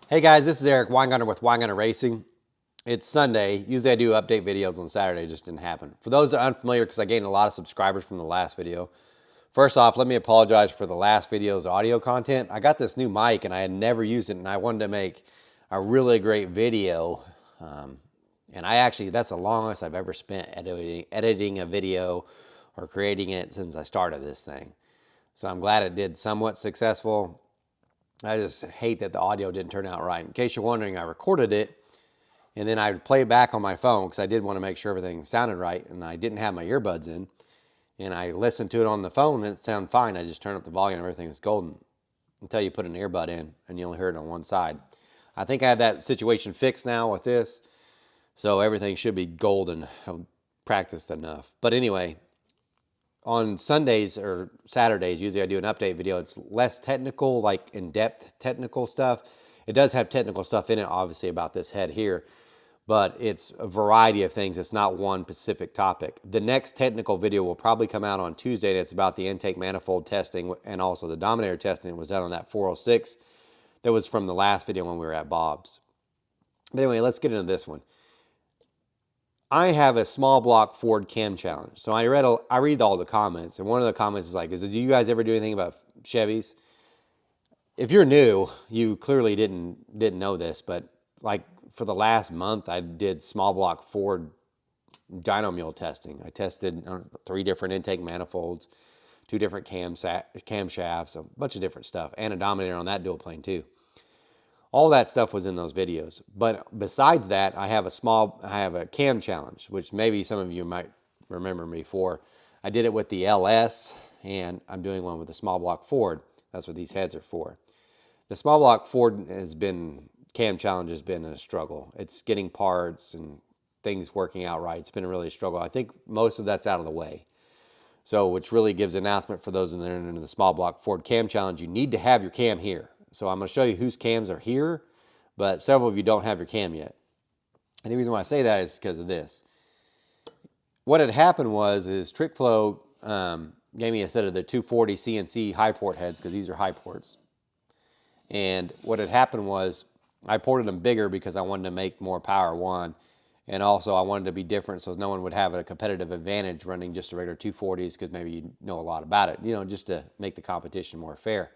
Hey guys, this is Eric Weingartner with Weingartner Racing. It's Sunday. Usually I do update videos on Saturday. It just didn't happen. For those that are unfamiliar, because I gained a lot of subscribers from the last video, first off, let me apologize for the last video's audio content. I got this new mic and I had never used it, and I wanted to make a really great video. And that's the longest I've ever spent editing a video or creating it since I started this thing. So I'm glad it did somewhat successful. I just hate that the audio didn't turn out right. In case you're wondering, I recorded it and then I would play it back on my phone because I did want to make sure everything sounded right, and I didn't have my earbuds in. And I listened to it on the phone and it sounded fine. I just turned up the volume and everything was golden until you put an earbud in and you only heard it on one side. I think I have that situation fixed now with this, so everything should be golden. I've practiced enough. But anyway, on Sundays or Saturdays, usually I do an update video. It's less technical, like in-depth technical stuff. It does have technical stuff in it, obviously, about this head here, but it's a variety of things. It's not one specific topic. The next technical video will probably come out on Tuesday, and it's about the intake manifold testing and also the Dominator testing that was done on that 406. That was from the last video when we were at Bob's. But anyway, let's get into this one. I have a small block Ford Cam challenge. So I read all the comments, and one of the comments is like, do you guys ever do anything about Chevys? If you're new, you clearly didn't know this, but like for the last month, I did small block Ford dyno mule testing. I tested 3 different intake manifolds, 2 different camshafts, a bunch of different stuff, and a Dominator on that dual plane too. All that stuff was in those videos. But besides that, I have a cam challenge, which maybe some of you might remember me for. I did it with the LS, and I'm doing one with the small block Ford. That's what these heads are for. The small block Ford cam challenge has been a struggle. It's getting parts and things working out right. It's been really a struggle. I think most of that's out of the way. So, which really gives an announcement for those that are into the small block Ford cam challenge. You need to have your cam here. So I'm going to show you whose cams are here, but several of you don't have your cam yet. And the reason why I say that is because of this. What had happened is TrickFlow gave me a set of the 240 CNC high port heads, because these are high ports. And what had happened was I ported them bigger because I wanted to make more power, one. And also I wanted to be different so no one would have a competitive advantage running just a regular 240s, because maybe you know a lot about it, just to make the competition more fair.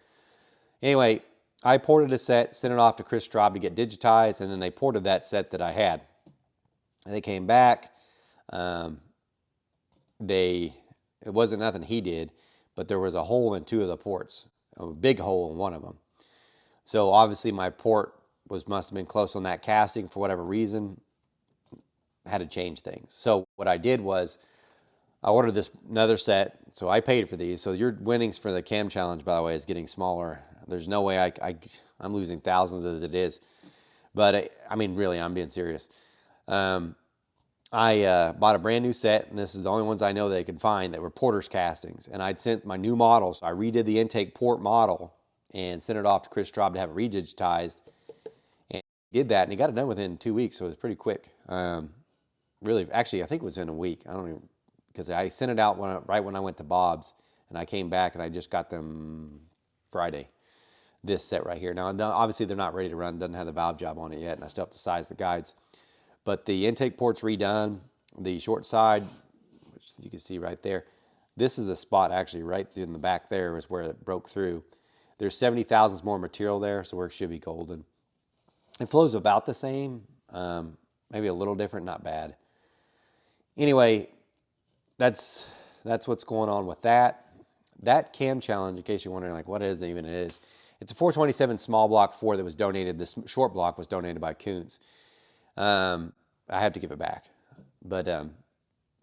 Anyway, I ported a set, sent it off to Chris Straub to get digitized, and then they ported that set that I had. And they came back. It wasn't nothing he did, but there was a hole in 2 of the ports, a big hole in one of them. So obviously my port must have been close on that casting for whatever reason. I had to change things. So what I did was I ordered another set. So I paid for these. So your winnings for the cam challenge, by the way, is getting smaller. There's no way I'm losing thousands as it is. But I mean, really, I'm being serious. I bought a brand new set, and this is the only ones I know they could find that were porter's castings. And I'd sent my new model, so I redid the intake port model and sent it off to Chris Straub to have it redigitized. And he did that, and he got it done within 2 weeks, so it was pretty quick. Really, actually, I think it was in a week. I don't even, because I sent it out right when I went to Bob's, and I came back and I just got them Friday. This set right here. Now, obviously, they're not ready to run. Doesn't have the valve job on it yet, and I still have to size the guides. But the intake port's redone. The short side, which you can see right there, this is the spot actually right in the back there is where it broke through. There's 70 thousandths more material there, so it should be golden. It flows about the same, maybe a little different, not bad. Anyway, that's what's going on with that. That cam challenge, in case you're wondering, like, what is it even? It is. It's a 427 small block 4 that was donated. This short block was donated by Coons. I have to give it back. But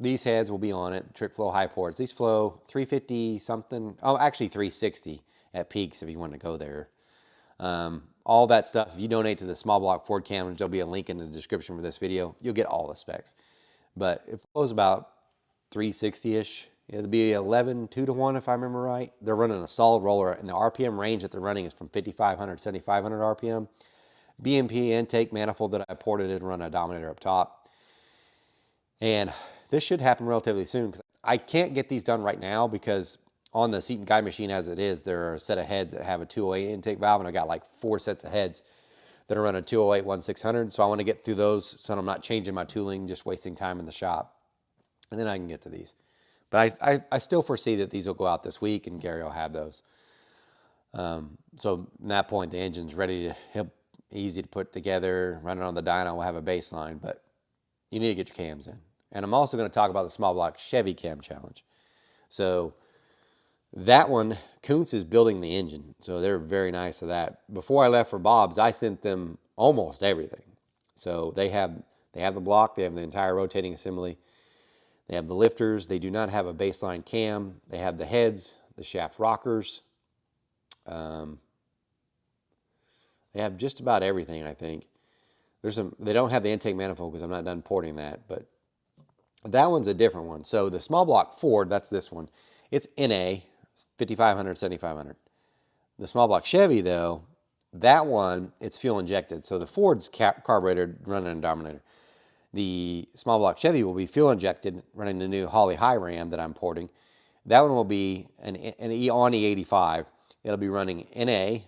these heads will be on it, the TrickFlow high ports. These flow 350 something. Oh, actually 360 at peaks if you want to go there. All that stuff, if you donate to the small block Ford cam, there'll be a link in the description for this video. You'll get all the specs. But it flows about 360-ish. It'll be 11, 2 to 1 if I remember right. They're running a solid roller, and the RPM range that they're running is from 5,500 to 7,500 RPM. BMP intake manifold that I ported and run a Dominator up top. And this should happen relatively soon, because I can't get these done right now because on the seat and guide machine as it is, there are a set of heads that have a 208 intake valve, and I got like 4 sets of heads that are running 208, 1600. So I want to get through those so I'm not changing my tooling, just wasting time in the shop. And then I can get to these. But I still foresee that these will go out this week and Gary will have those. So at that point, the engine's ready to, easy to put together, run it on the dyno, we'll have a baseline, but you need to get your cams in. And I'm also going to talk about the small block Chevy Cam challenge. So that one, Kuntz is building the engine, so they're very nice of that. Before I left for Bob's, I sent them almost everything. So they have the block, they have the entire rotating assembly, they have the lifters. They do not have a baseline cam. They have the heads, the shaft rockers. They have just about everything, I think. They don't have the intake manifold because I'm not done porting that, but that one's a different one. So the small block Ford, that's this one. It's NA, 5500, 7500. The small block Chevy, though, that one, it's fuel injected. So the Ford's carburetor running a Dominator. The small block Chevy will be fuel injected, running the new Holly High Ram that I'm porting. That one will be an on E85. It'll be running NA,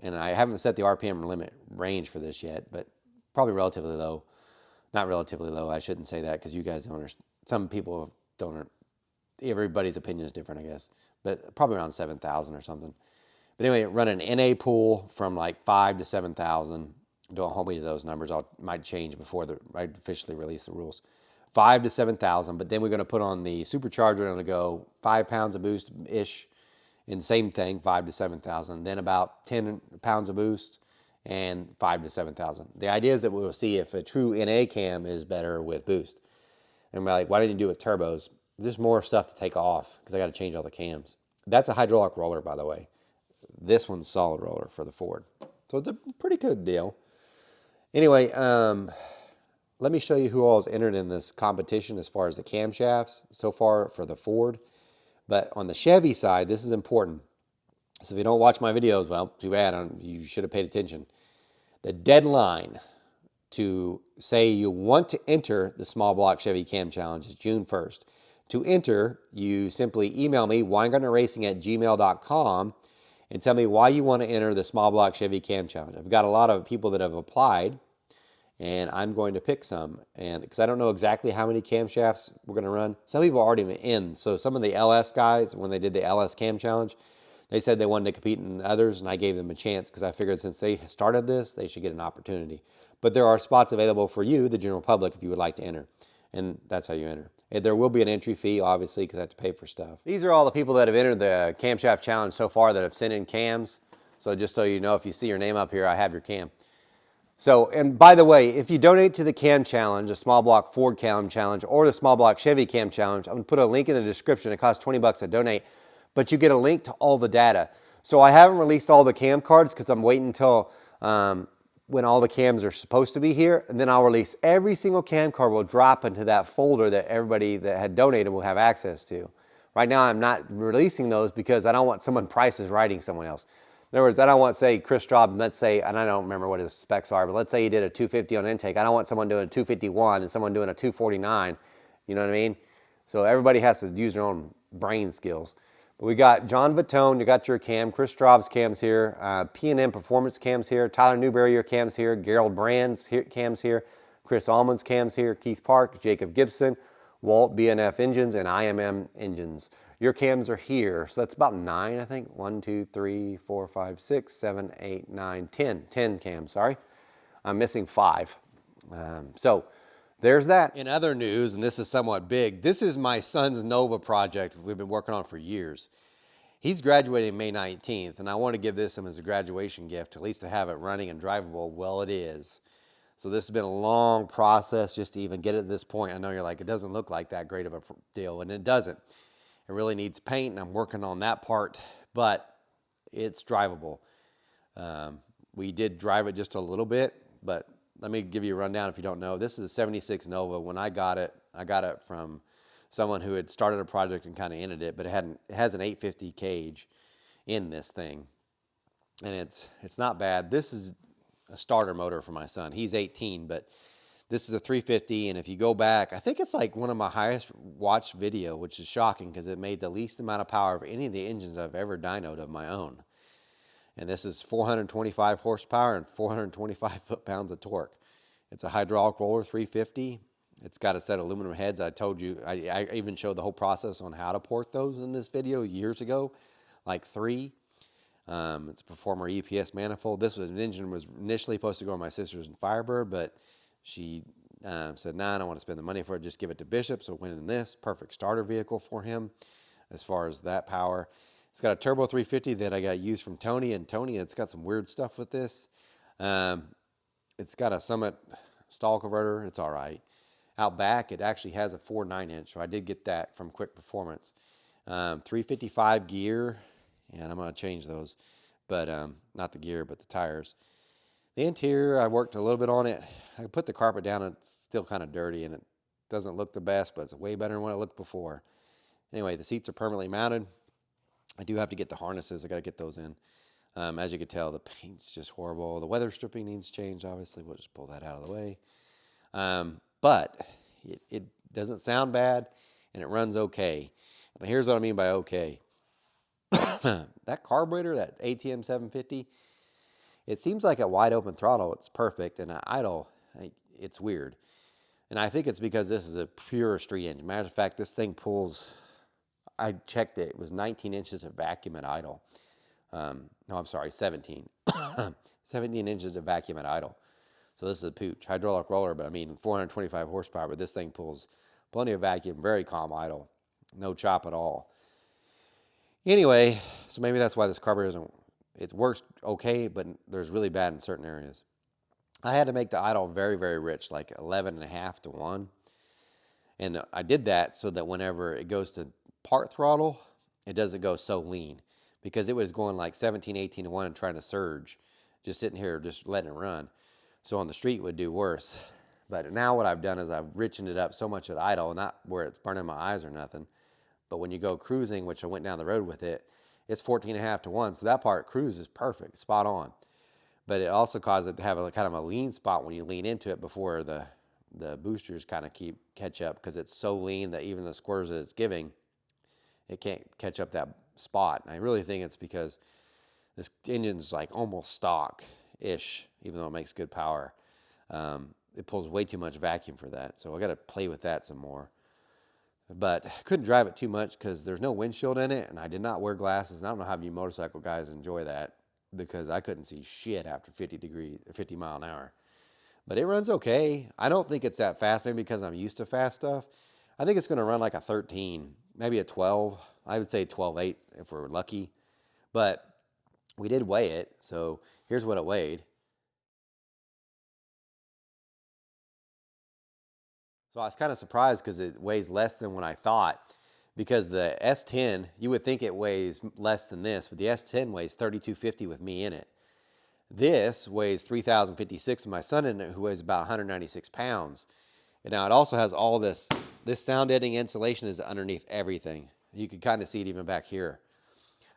and I haven't set the RPM limit range for this yet, but probably relatively low. Not relatively low, I shouldn't say that because you guys don't understand. Some people don't, everybody's opinion is different, I guess, but probably around 7,000 or something. But anyway, run an NA pool from like 5 to 7,000. Don't hold me to those numbers. Might change before I officially release the rules. 5 to 7,000, but then we're going to put on the supercharger and it'll go 5 pounds of boost-ish, and same thing, 5 to 7,000. Then about 10 pounds of boost and 5 to 7,000. The idea is that we'll see if a true NA cam is better with boost. And we're like, why didn't you do it with turbos? There's more stuff to take off because I got to change all the cams. That's a hydraulic roller, by the way. This one's solid roller for the Ford. So it's a pretty good deal. Anyway, let me show you who all has entered in this competition as far as the camshafts so far for the Ford. But on the Chevy side, this is important. So if you don't watch my videos, well, too bad. You should have paid attention. The deadline to say you want to enter the small block Chevy Cam Challenge is June 1st. To enter, you simply email me, weingartnerracing@gmail.com, and tell me why you want to enter the small block Chevy Cam Challenge. I've got a lot of people that have applied, and I'm going to pick some. And because I don't know exactly how many camshafts we're going to run. Some people are already in. So some of the LS guys, when they did the LS Cam Challenge, they said they wanted to compete in others, and I gave them a chance because I figured since they started this, they should get an opportunity. But there are spots available for you, the general public, if you would like to enter. And that's how you enter. And there will be an entry fee, obviously, because I have to pay for stuff. These are all the people that have entered the camshaft challenge so far that have sent in cams. So just so you know, if you see your name up here, I have your cam. So, and by the way, if you donate to the Cam Challenge, the small block Ford Cam Challenge, or the small block Chevy Cam Challenge, I'm going to put a link in the description. It costs 20 bucks to donate, but you get a link to all the data. So I haven't released all the cam cards because I'm waiting until when all the cams are supposed to be here, and then I'll release every single cam card will drop into that folder that everybody that had donated will have access to. Right now, I'm not releasing those because I don't want someone prices writing someone else. In other words, I don't want, say, Chris Straub, let's say, and I don't remember what his specs are, but let's say he did a 250 on intake. I don't want someone doing a 251 and someone doing a 249. You know what I mean? So everybody has to use their own brain skills. But we got John Vitone, you got your cam. Chris Straub's cam's here. P&M Performance cam's here. Tyler Newberry, your cam's here. Gerald Brand's cam's here. Chris Allman's cam's here. Keith Park, Jacob Gibson, Walt BNF Engines, and IMM Engines. Your cams are here. So that's about 9, I think. 1, 2, 3, 4, 5, 6, 7, 8, 9, 10. 10 cams, sorry. I'm missing 5. So there's that. In other news, and this is somewhat big, this is my son's Nova project we've been working on for years. He's graduating May 19th, and I want to give this him as a graduation gift, at least to have it running and drivable. Well, it is. So this has been a long process just to even get it to this point. I know you're like, it doesn't look like that great of a deal, and it doesn't. It really needs paint, and I'm working on that part, but it's drivable. We did drive it just a little bit, but let me give you a rundown if you don't know. This is a 76 Nova. When I got it from someone who had started a project and kind of ended it, but it has an 850 cage in this thing, and it's not bad. This is a starter motor for my son. He's 18, but this is a 350, and if you go back, I think it's like one of my highest watched video, which is shocking because it made the least amount of power of any of the engines I've ever dynoed of my own. And this is 425 horsepower and 425 foot-pounds of torque. It's a hydraulic roller 350. It's got a set of aluminum heads. I told you, I even showed the whole process on how to port those in this video years ago, like 3. It's a Performer EPS manifold. This was an engine was initially supposed to go on my sister's in Firebird, but she said, nah, I don't want to spend the money for it. Just give it to Bishop. So it went in this. Perfect starter vehicle for him as far as that power. It's got a turbo 350 that I got used from Tony. And Tony, it's got some weird stuff with this. It's got a Summit stall converter. It's all right. Out back, it actually has a 4.9-inch. So I did get that from Quick Performance. 355 gear. And I'm going to change those. But not the gear, but the tires. The interior, I worked a little bit on it. I put the carpet down, and it's still kind of dirty, and it doesn't look the best, but it's way better than what it looked before. Anyway, the seats are permanently mounted. I do have to get the harnesses. I got to get those in. As you can tell, the paint's just horrible. The weather stripping needs changed, obviously. We'll just pull that out of the way. But it doesn't sound bad, and it runs okay. And here's what I mean by okay. That carburetor, that ATM 750, it seems like at wide open throttle, it's perfect, and at idle, it's weird. And I think it's because this is a pure street engine. Matter of fact, this thing pulls, I checked it, it was 19 inches of vacuum at idle. No, I'm sorry, 17. 17 inches of vacuum at idle. So this is a pooch, hydraulic roller, but I mean 425 horsepower, but this thing pulls plenty of vacuum, very calm idle, no chop at all. Anyway, so maybe that's why this carburetor isn't, it works okay, but there's really bad in certain areas. I had to make the idle very, very rich, like 11.5 to 1. And I did that so that whenever it goes to part throttle, it doesn't go so lean. Because it was going like 17, 18 to 1 and trying to surge, just sitting here, just letting it run. So on the street it would do worse. But now what I've done is I've richened it up so much at idle, not where it's burning my eyes or nothing. But when you go cruising, which I went down the road with it, it's 14.5 to 1. So that part cruise is perfect, spot on. But it also causes it to have a kind of a lean spot when you lean into it before the boosters kind of catch up, because it's so lean that even the squares that it's giving, it can't catch up that spot. And I really think it's because this engine's like almost stock-ish, even though it makes good power. It pulls way too much vacuum for that. So I got to play with that some more. But I couldn't drive it too much because there's no windshield in it, and I did not wear glasses. And I don't know how you motorcycle guys enjoy that, because I couldn't see shit after 50 mile an hour. But it runs okay. I don't think it's that fast, maybe because I'm used to fast stuff. I think it's going to run like a 13, maybe a 12. I would say 12.8 if we're lucky. But we did weigh it, so here's what it weighed. So I was kind of surprised because it weighs less than what I thought, because the S10, you would think it weighs less than this, but the S10 weighs 3,250 with me in it. This weighs 3,056 with my son in it, who weighs about 196 pounds. And now it also has all this sound deadening insulation is underneath everything. You can kind of see it even back here.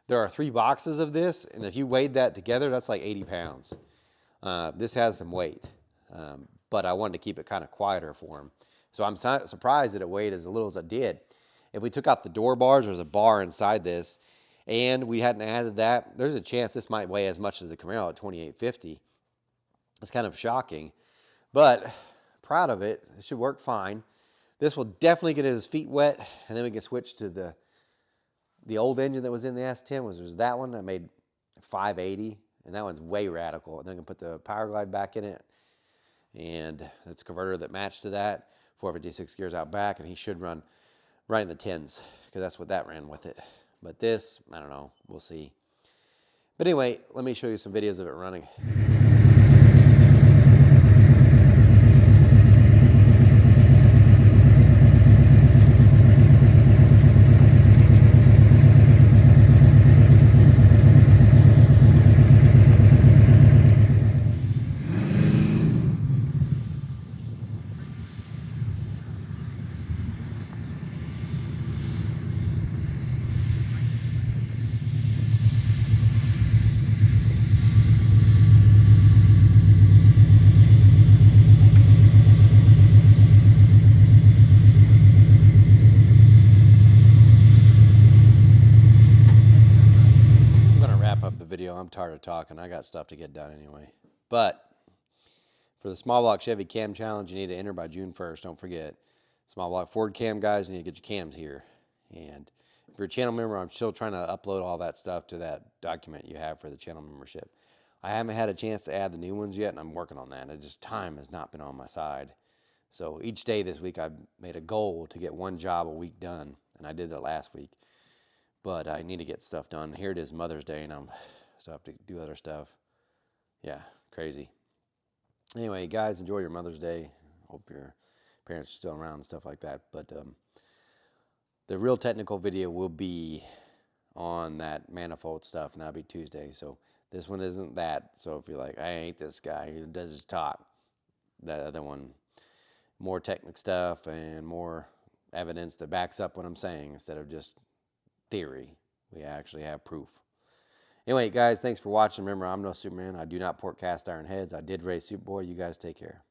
There are 3 boxes of this, and if you weighed that together, that's like 80 pounds. This has some weight, but I wanted to keep it kind of quieter for him. So I'm surprised that it weighed as little as it did. If we took out the door bars, there's a bar inside this, and we hadn't added that, there's a chance this might weigh as much as the Camaro at 2850. It's kind of shocking, but proud of it. It should work fine. This will definitely get his feet wet, and then we can switch to the old engine that was in the S10. Was that one I made 580, and that one's way radical. And then I can put the Power Glide back in it, and it's a converter that matched to that. 456 gears out back, and he should run right in the 10s, because that's what that ran with it. But this, I don't know, we'll see. But anyway, let me show you some videos of it running. tired of talking. I got stuff to get done anyway. But for the small block Chevy Cam Challenge, you need to enter by June 1st. Don't forget. Small block Ford Cam guys, you need to get your cams here. And if you're a channel member, I'm still trying to upload all that stuff to that document you have for the channel membership. I haven't had a chance to add the new ones yet, and I'm working on that. It just, time has not been on my side. So each day this week, I've made a goal to get one job a week done, and I did that last week. But I need to get stuff done. Here it is, Mother's Day, and I'm still have to do other stuff. Yeah, crazy. Anyway, guys, enjoy your Mother's Day. Hope your parents are still around and stuff like that. But the real technical video will be on that manifold stuff, and that'll be Tuesday. So this one isn't that. So if you're like, I ain't this guy who does his talk, that other one, more technical stuff and more evidence that backs up what I'm saying instead of just theory. We actually have proof. Anyway, guys, thanks for watching. Remember, I'm no Superman. I do not port cast iron heads. I did raise Superboy. You guys take care.